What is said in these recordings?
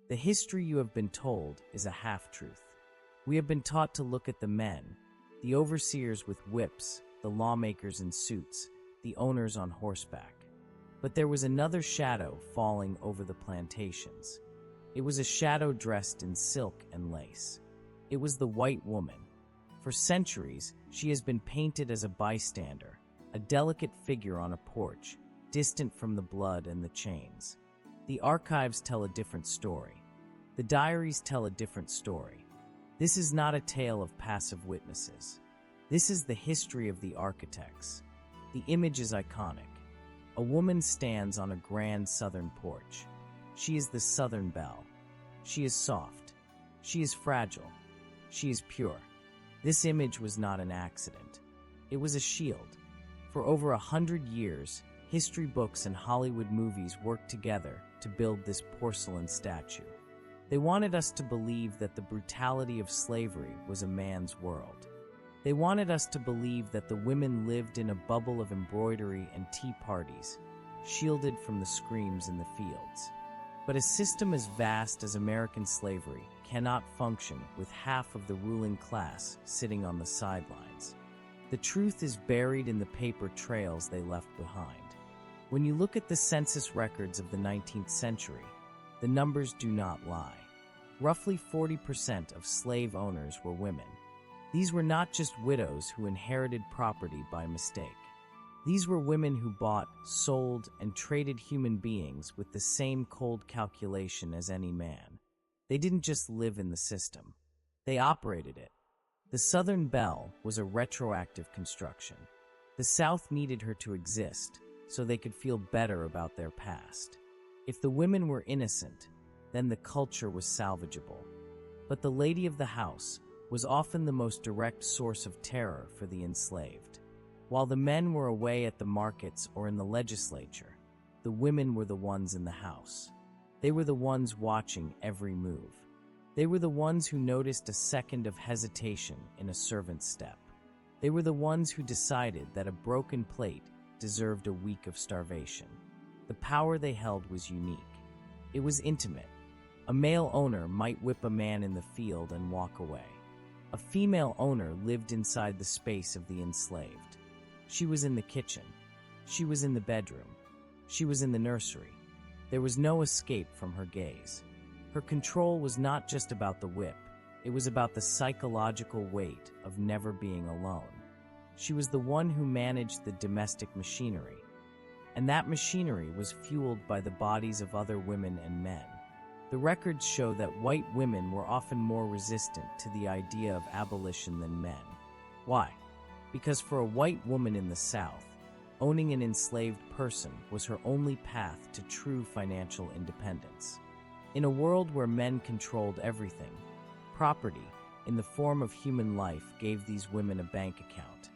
The history you have been told is a half-truth. We have been taught to look at the men, the overseers with whips, the lawmakers in suits, the owners on horseback. But there was another shadow falling over the plantations. It was a shadow dressed in silk and lace. It was the white woman. For centuries, she has been painted as a bystander, a delicate figure on a porch, distant from the blood and the chains. The archives tell a different story. The diaries tell a different story. This is not a tale of passive witnesses. This is the history of the architects. The image is iconic. A woman stands on a grand southern porch. She is the Southern Belle. She is soft. She is fragile. She is pure. This image was not an accident. It was a shield. For over 100 years, history books and Hollywood movies worked together to build this porcelain statue. They wanted us to believe that the brutality of slavery was a man's world. They wanted us to believe that the women lived in a bubble of embroidery and tea parties, shielded from the screams in the fields. But a system as vast as American slavery cannot function with half of the ruling class sitting on the sidelines. The truth is buried in the paper trails they left behind. When you look at the census records of the 19th century, the numbers do not lie. Roughly 40% of slave owners were women. These were not just widows who inherited property by mistake. These were women who bought, sold, and traded human beings with the same cold calculation as any man. They didn't just live in the system. They operated it. The Southern Belle was a retroactive construction. The South needed her to exist so they could feel better about their past. If the women were innocent, then the culture was salvageable. But the lady of the house was often the most direct source of terror for the enslaved. While the men were away at the markets or in the legislature, the women were the ones in the house. They were the ones watching every move. They were the ones who noticed a second of hesitation in a servant's step. They were the ones who decided that a broken plate deserved a week of starvation. The power they held was unique. It was intimate. A male owner might whip a man in the field and walk away. A female owner lived inside the space of the enslaved. She was in the kitchen. She was in the bedroom. She was in the nursery. There was no escape from her gaze. Her control was not just about the whip. It was about the psychological weight of never being alone. She was the one who managed the domestic machinery. And that machinery was fueled by the bodies of other women and men. The records show that white women were often more resistant to the idea of abolition than men. Why? Because for a white woman in the South, owning an enslaved person was her only path to true financial independence. In a world where men controlled everything, property, in the form of human life, gave these women a bank account.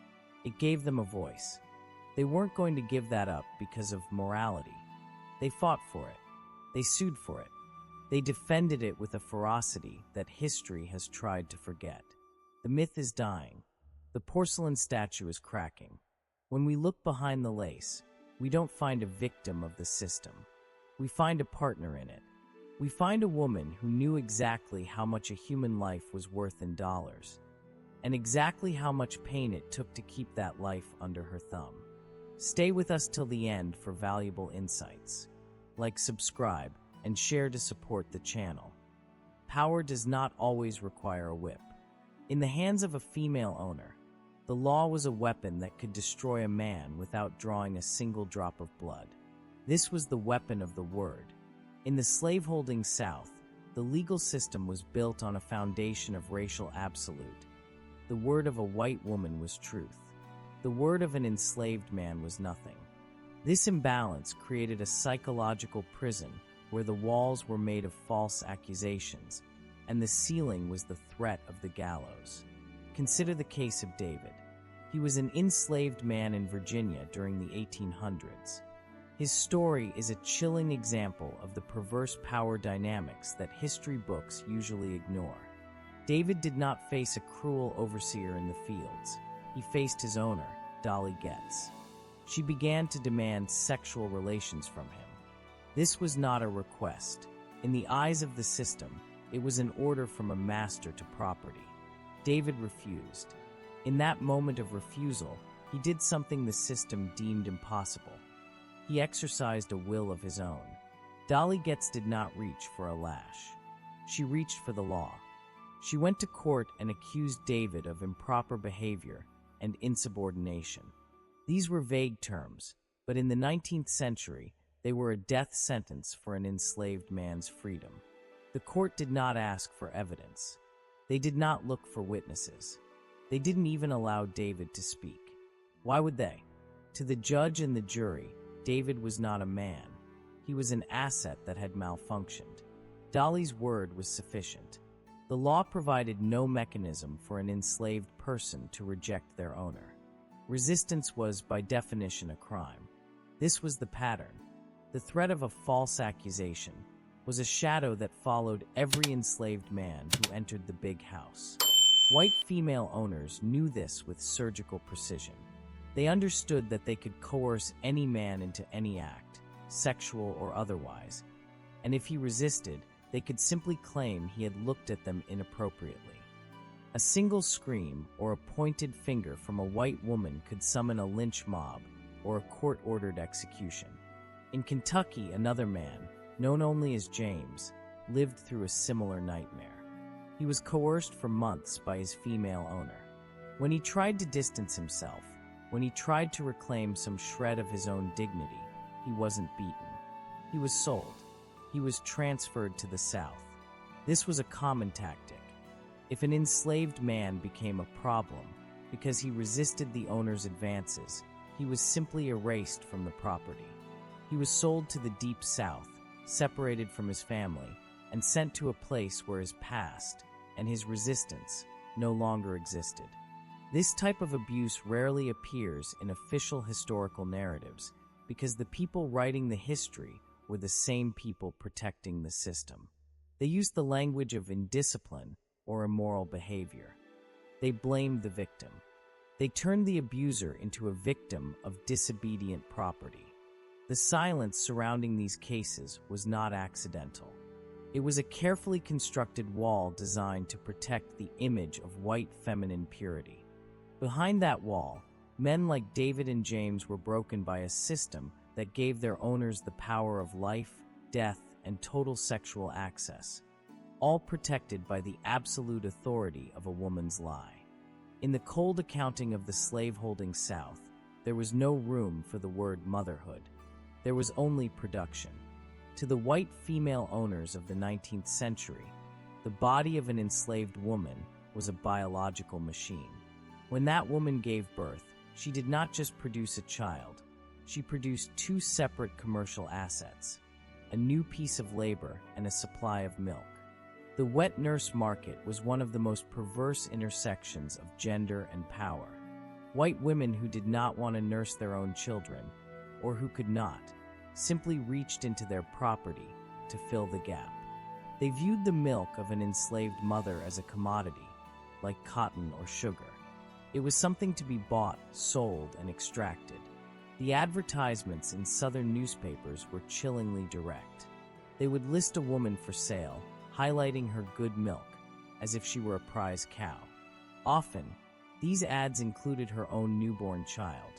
It gave them a voice. They weren't going to give that up because of morality. They fought for it. They sued for it. They defended it with a ferocity that history has tried to forget. The myth is dying. The porcelain statue is cracking. When we look behind the lace, we don't find a victim of the system. We find a partner in it. We find a woman who knew exactly how much a human life was worth in dollars, and exactly how much pain it took to keep that life under her thumb. Stay with us till the end for valuable insights. Like, subscribe, and share to support the channel. Power does not always require a whip. In the hands of a female owner, the law was a weapon that could destroy a man without drawing a single drop of blood. This was the weapon of the word. In the slaveholding South, the legal system was built on a foundation of racial absolute. The word of a white woman was truth. The word of an enslaved man was nothing. This imbalance created a psychological prison where the walls were made of false accusations, and the ceiling was the threat of the gallows. Consider the case of David. He was an enslaved man in Virginia during the 1800s. His story is a chilling example of the perverse power dynamics that history books usually ignore. David did not face a cruel overseer in the fields. He faced his owner, Dolly Getz. She began to demand sexual relations from him. This was not a request. In the eyes of the system, it was an order from a master to property. David refused. In that moment of refusal, he did something the system deemed impossible. He exercised a will of his own. Dolly Getz did not reach for a lash. She reached for the law. She went to court and accused David of improper behavior and insubordination. These were vague terms, but in the 19th century, they were a death sentence for an enslaved man's freedom. The court did not ask for evidence. They did not look for witnesses. They didn't even allow David to speak. Why would they? To the judge and the jury, David was not a man. He was an asset that had malfunctioned. Dolly's word was sufficient. The law provided no mechanism for an enslaved person to reject their owner. Resistance was, by definition, a crime. This was the pattern. The threat of a false accusation was a shadow that followed every enslaved man who entered the big house. White female owners knew this with surgical precision. They understood that they could coerce any man into any act, sexual or otherwise, and if he resisted, they could simply claim he had looked at them inappropriately. A single scream or a pointed finger from a white woman could summon a lynch mob or a court-ordered execution. In Kentucky, another man, known only as James, lived through a similar nightmare. He was coerced for months by his female owner. When he tried to distance himself, when he tried to reclaim some shred of his own dignity, he wasn't beaten. He was sold. He was transferred to the South. This was a common tactic. If an enslaved man became a problem because he resisted the owner's advances, he was simply erased from the property. He was sold to the Deep South, separated from his family, and sent to a place where his past and his resistance no longer existed. This type of abuse rarely appears in official historical narratives because the people writing the history were the same people protecting the system. They used the language of indiscipline or immoral behavior. They blamed the victim. They turned the abuser into a victim of disobedient property. The silence surrounding these cases was not accidental. It was a carefully constructed wall designed to protect the image of white feminine purity. Behind that wall, men like David and James were broken by a system that gave their owners the power of life, death, and total sexual access, all protected by the absolute authority of a woman's lie. In the cold accounting of the slaveholding South, there was no room for the word motherhood. There was only production. To the white female owners of the 19th century, the body of an enslaved woman was a biological machine. When that woman gave birth, she did not just produce a child. She produced two separate commercial assets, a new piece of labor and a supply of milk. The wet nurse market was one of the most perverse intersections of gender and power. White women who did not want to nurse their own children, or who could not, simply reached into their property to fill the gap. They viewed the milk of an enslaved mother as a commodity, like cotton or sugar. It was something to be bought, sold, and extracted. The advertisements in Southern newspapers were chillingly direct. They would list a woman for sale, highlighting her good milk, as if she were a prize cow. Often, these ads included her own newborn child.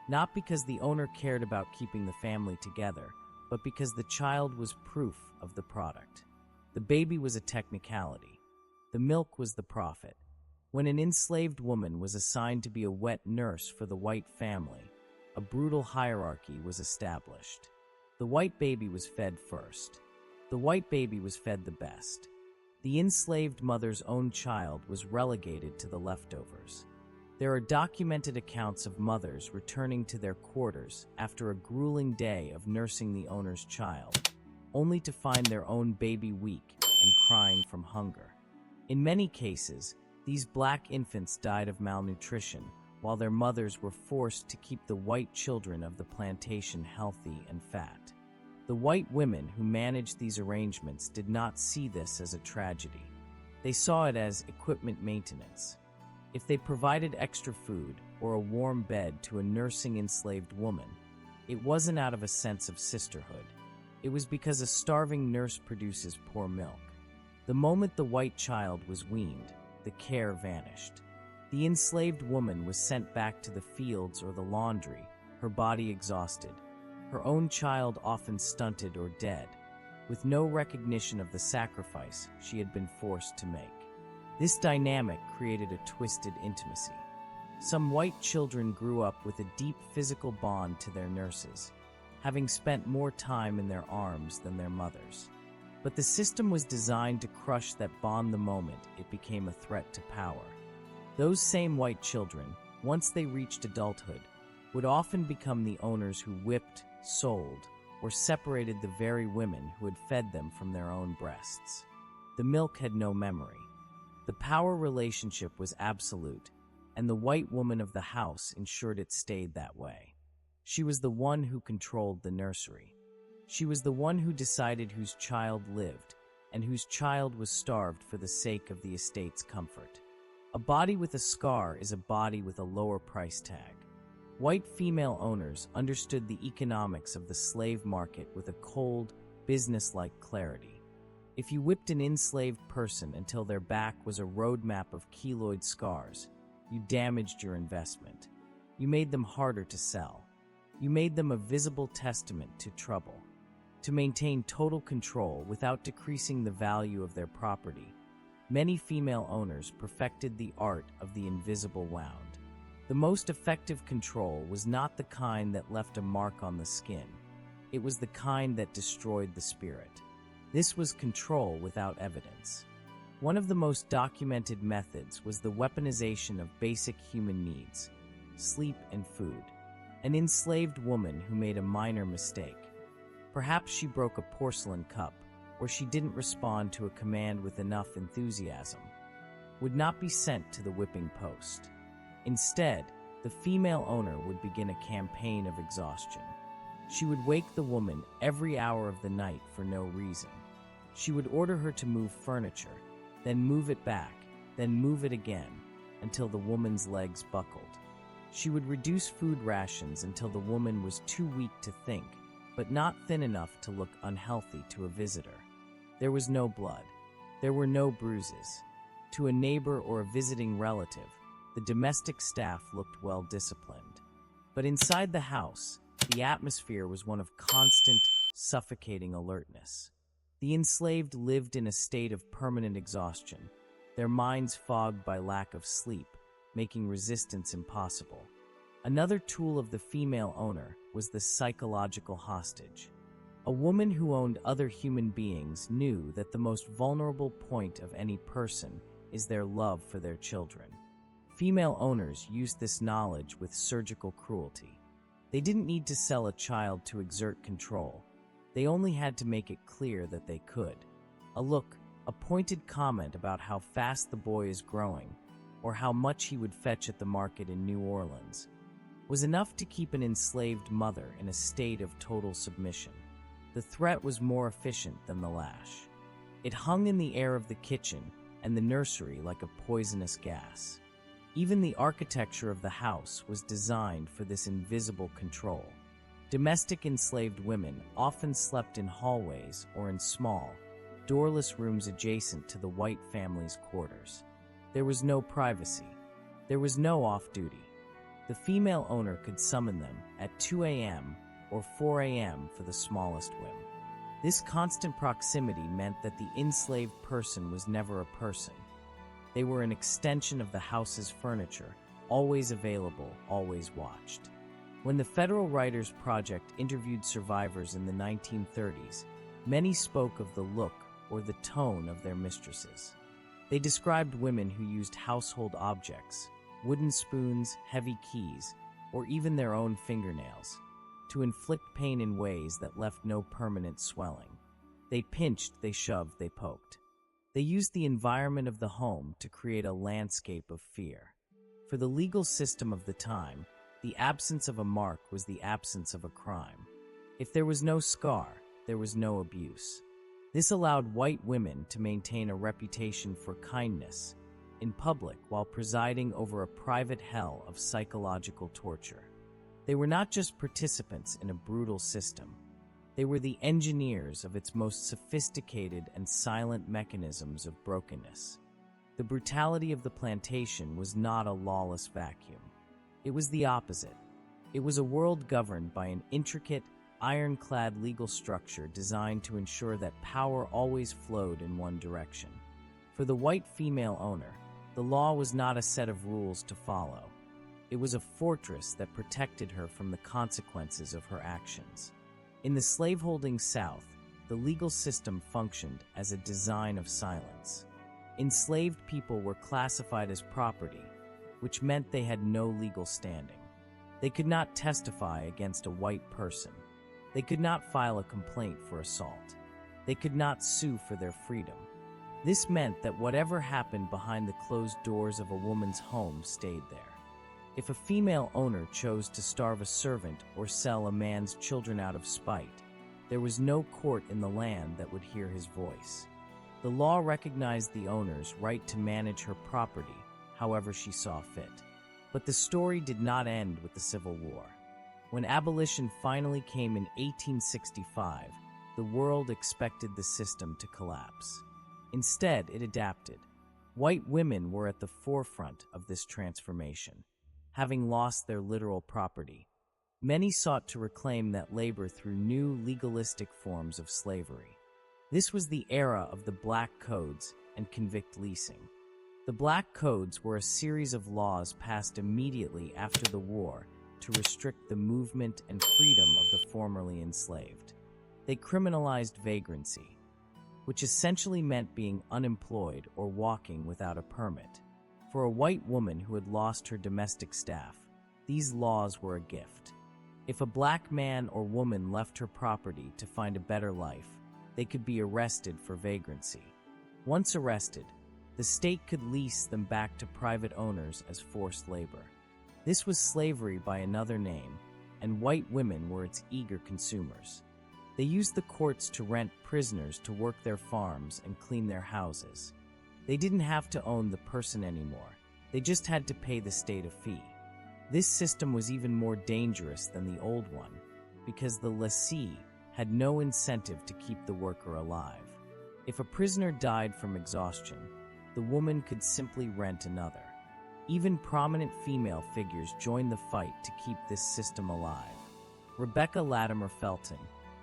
Not because the owner cared about keeping the family together, but because the child was proof of the product. The baby was a technicality. The milk was the profit. When an enslaved woman was assigned to be a wet nurse for the white family, a brutal hierarchy was established. The white baby was fed first. The white baby was fed the best. The enslaved mother's own child was relegated to the leftovers. There are documented accounts of mothers returning to their quarters after a grueling day of nursing the owner's child, only to find their own baby weak and crying from hunger. In many cases, these black infants died of malnutrition, while their mothers were forced to keep the white children of the plantation healthy and fat. The white women who managed these arrangements did not see this as a tragedy. They saw it as equipment maintenance. If they provided extra food or a warm bed to a nursing enslaved woman, it wasn't out of a sense of sisterhood. It was because a starving nurse produces poor milk. The moment the white child was weaned, the care vanished. The enslaved woman was sent back to the fields or the laundry, her body exhausted, her own child often stunted or dead, with no recognition of the sacrifice she had been forced to make. This dynamic created a twisted intimacy. Some white children grew up with a deep physical bond to their nurses, having spent more time in their arms than their mothers. But the system was designed to crush that bond the moment it became a threat to power. Those same white children, once they reached adulthood, would often become the owners who whipped, sold, or separated the very women who had fed them from their own breasts. The milk had no memory. The power relationship was absolute, and the white woman of the house ensured it stayed that way. She was the one who controlled the nursery. She was the one who decided whose child lived and whose child was starved for the sake of the estate's comfort. A body with a scar is a body with a lower price tag. White female owners understood the economics of the slave market with a cold, business-like clarity. If you whipped an enslaved person until their back was a roadmap of keloid scars, you damaged your investment. You made them harder to sell. You made them a visible testament to trouble. To maintain total control without decreasing the value of their property, many female owners perfected the art of the invisible wound. The most effective control was not the kind that left a mark on the skin. It was the kind that destroyed the spirit. This was control without evidence. One of the most documented methods was the weaponization of basic human needs, sleep and food. An enslaved woman who made a minor mistake, perhaps she broke a porcelain cup, or she didn't respond to a command with enough enthusiasm, would not be sent to the whipping post. Instead, the female owner would begin a campaign of exhaustion. She would wake the woman every hour of the night for no reason. She would order her to move furniture, then move it back, then move it again, until the woman's legs buckled. She would reduce food rations until the woman was too weak to think, but not thin enough to look unhealthy to a visitor. There was no blood. There were no bruises. To a neighbor or a visiting relative, the domestic staff looked well disciplined. But inside the house, the atmosphere was one of constant, suffocating alertness. The enslaved lived in a state of permanent exhaustion, their minds fogged by lack of sleep, making resistance impossible. Another tool of the female owner was the psychological hostage. A woman who owned other human beings knew that the most vulnerable point of any person is their love for their children. Female owners used this knowledge with surgical cruelty. They didn't need to sell a child to exert control. They only had to make it clear that they could. A look, a pointed comment about how fast the boy is growing, or how much he would fetch at the market in New Orleans, was enough to keep an enslaved mother in a state of total submission. The threat was more efficient than the lash. It hung in the air of the kitchen and the nursery like a poisonous gas. Even the architecture of the house was designed for this invisible control. Domestic enslaved women often slept in hallways or in small, doorless rooms adjacent to the white family's quarters. There was no privacy. There was no off-duty. The female owner could summon them at 2 a.m. or 4 a.m. for the smallest whim. This constant proximity meant that the enslaved person was never a person. They were an extension of the house's furniture, always available, always watched. When the Federal Writers Project interviewed survivors in the 1930s, many spoke of the look or the tone of their mistresses. They described women who used household objects, wooden spoons, heavy keys, or even their own fingernails, to inflict pain in ways that left no permanent swelling. They pinched, they shoved, they poked. They used the environment of the home to create a landscape of fear. For the legal system of the time, the absence of a mark was the absence of a crime. If there was no scar, there was no abuse. This allowed white women to maintain a reputation for kindness in public while presiding over a private hell of psychological torture. They were not just participants in a brutal system. They were the engineers of its most sophisticated and silent mechanisms of brokenness. The brutality of the plantation was not a lawless vacuum. It was the opposite. It was a world governed by an intricate, ironclad legal structure designed to ensure that power always flowed in one direction. For the white female owner, the law was not a set of rules to follow. It was a fortress that protected her from the consequences of her actions. In the slaveholding South, the legal system functioned as a design of silence. Enslaved people were classified as property, which meant they had no legal standing. They could not testify against a white person. They could not file a complaint for assault. They could not sue for their freedom. This meant that whatever happened behind the closed doors of a woman's home stayed there. If a female owner chose to starve a servant or sell a man's children out of spite, there was no court in the land that would hear his voice. The law recognized the owner's right to manage her property however she saw fit. But the story did not end with the Civil War. When abolition finally came in 1865, the world expected the system to collapse. Instead, it adapted. White women were at the forefront of this transformation. Having lost their literal property, many sought to reclaim that labor through new legalistic forms of slavery. This was the era of the Black Codes and convict leasing. The Black Codes were a series of laws passed immediately after the war to restrict the movement and freedom of the formerly enslaved. They criminalized vagrancy, which essentially meant being unemployed or walking without a permit. For a white woman who had lost her domestic staff, these laws were a gift. If a black man or woman left her property to find a better life, they could be arrested for vagrancy. Once arrested, the state could lease them back to private owners as forced labor. This was slavery by another name, and white women were its eager consumers. They used the courts to rent prisoners to work their farms and clean their houses. They didn't have to own the person anymore. They just had to pay the state a fee. This system was even more dangerous than the old one, because the lessee had no incentive to keep the worker alive. If a prisoner died from exhaustion, the woman could simply rent another. Even prominent female figures joined the fight to keep this system alive. Rebecca Latimer Felton,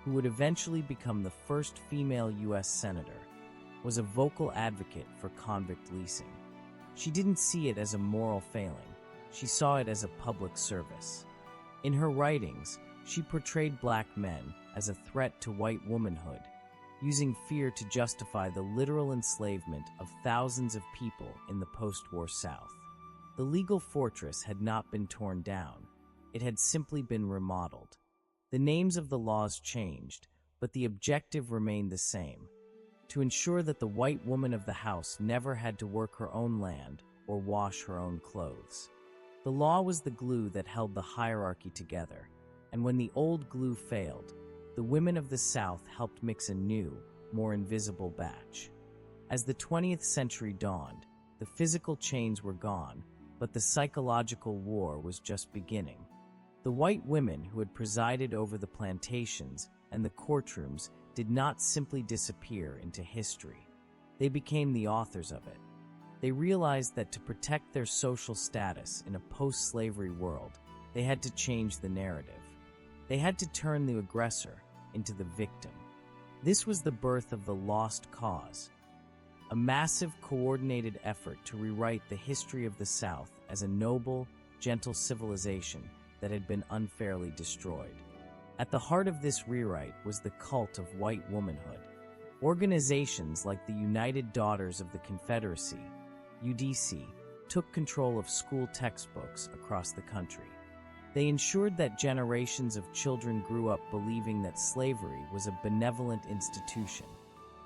who would eventually become the first female U.S. Senator, was a vocal advocate for convict leasing. She didn't see it as a moral failing. She saw it as a public service. In her writings, she portrayed black men as a threat to white womanhood, using fear to justify the literal enslavement of thousands of people in the post-war South. The legal fortress had not been torn down. It had simply been remodeled. The names of the laws changed, but the objective remained the same: to ensure that the white woman of the house never had to work her own land or wash her own clothes. The law was the glue that held the hierarchy together, and when the old glue failed, the women of the South helped mix a new, more invisible batch. As the 20th century dawned, the physical chains were gone, but the psychological war was just beginning. The white women who had presided over the plantations and the courtrooms did not simply disappear into history. They became the authors of it. They realized that to protect their social status in a post-slavery world, they had to change the narrative. They had to turn the aggressor into the victim. This was the birth of the Lost Cause, a massive coordinated effort to rewrite the history of the South as a noble, gentle civilization that had been unfairly destroyed. At the heart of this rewrite was the cult of white womanhood. Organizations like the United Daughters of the Confederacy, UDC, took control of school textbooks across the country. They ensured that generations of children grew up believing that slavery was a benevolent institution,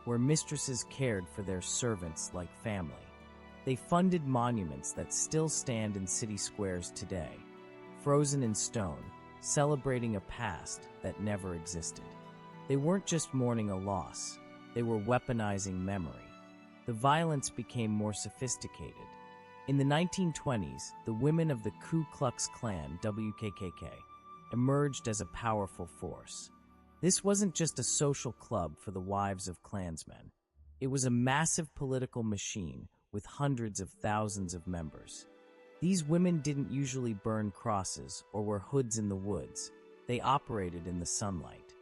where mistresses cared for their servants like family. They funded monuments that still stand in city squares today, frozen in stone, celebrating a past that never existed. They weren't just mourning a loss, they were weaponizing memory. The violence became more sophisticated. In the 1920s, the women of the Ku Klux Klan, WKKK, emerged as a powerful force. This wasn't just a social club for the wives of clansmen. It was a massive political machine with hundreds of thousands of members. These women didn't usually burn crosses or wear hoods in the woods. They operated in the sunlight.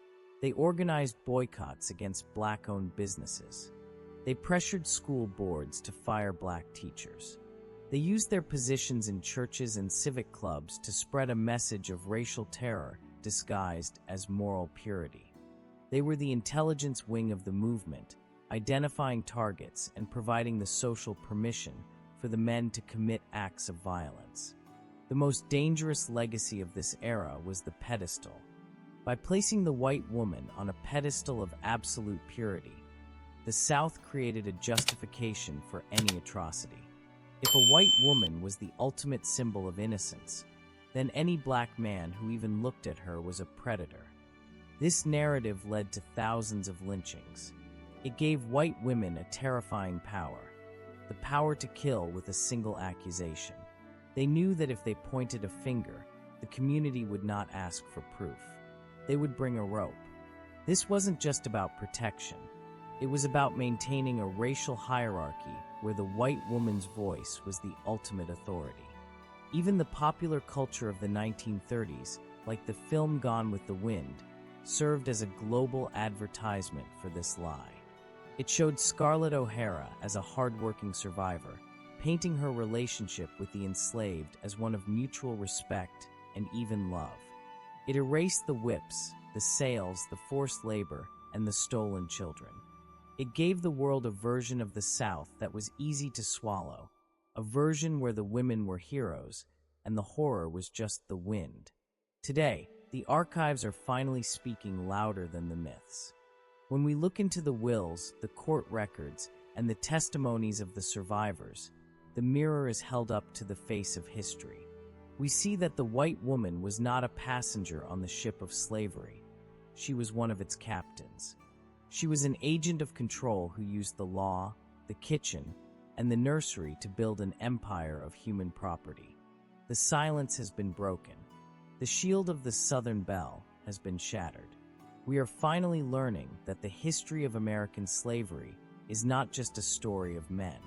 They organized boycotts against black-owned businesses. They pressured school boards to fire black teachers. They used their positions in churches and civic clubs to spread a message of racial terror disguised as moral purity. They were the intelligence wing of the movement, identifying targets and providing the social permission for the men to commit acts of violence. The most dangerous legacy of this era was the pedestal. By placing the white woman on a pedestal of absolute purity, the South created a justification for any atrocity. If a white woman was the ultimate symbol of innocence, then any black man who even looked at her was a predator. This narrative led to thousands of lynchings. It gave white women a terrifying power, the power to kill with a single accusation. They knew that if they pointed a finger, the community would not ask for proof. They would bring a rope. This wasn't just about protection. It was about maintaining a racial hierarchy where the white woman's voice was the ultimate authority. Even the popular culture of the 1930s, like the film Gone with the Wind, served as a global advertisement for this lie. It showed Scarlett O'Hara as a hardworking survivor, painting her relationship with the enslaved as one of mutual respect and even love. It erased the whips, the sales, the forced labor, and the stolen children. It gave the world a version of the South that was easy to swallow, a version where the women were heroes and the horror was just the wind. Today, the archives are finally speaking louder than the myths. When we look into the wills, the court records, and the testimonies of the survivors, the mirror is held up to the face of history. We see that the white woman was not a passenger on the ship of slavery. She was one of its captains. She was an agent of control who used the law, the kitchen, and the nursery to build an empire of human property. The silence has been broken. The shield of the Southern Belle has been shattered. We are finally learning that the history of American slavery is not just a story of men.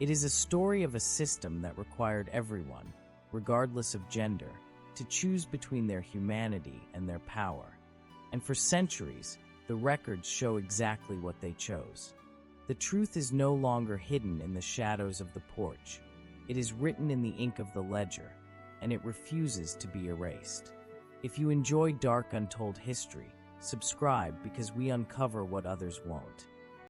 It is a story of a system that required everyone, regardless of gender, to choose between their humanity and their power. And for centuries, the records show exactly what they chose. The truth is no longer hidden in the shadows of the porch. It is written in the ink of the ledger, and it refuses to be erased. If you enjoy dark, untold history, subscribe because we uncover what others won't.